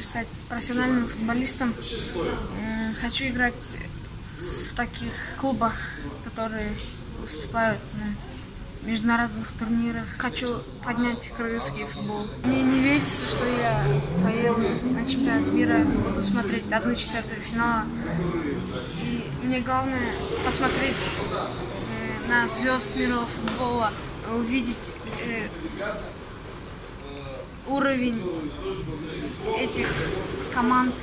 стать профессиональным футболистом. Хочу играть в таких клубах, которые выступают на международных турнирах. Хочу поднять кыргызский футбол. Мне не верится, что я поеду на чемпионат мира, буду смотреть 1/4 финала. И мне главное посмотреть на звезд мирового футбола, увидеть уровень этих команд.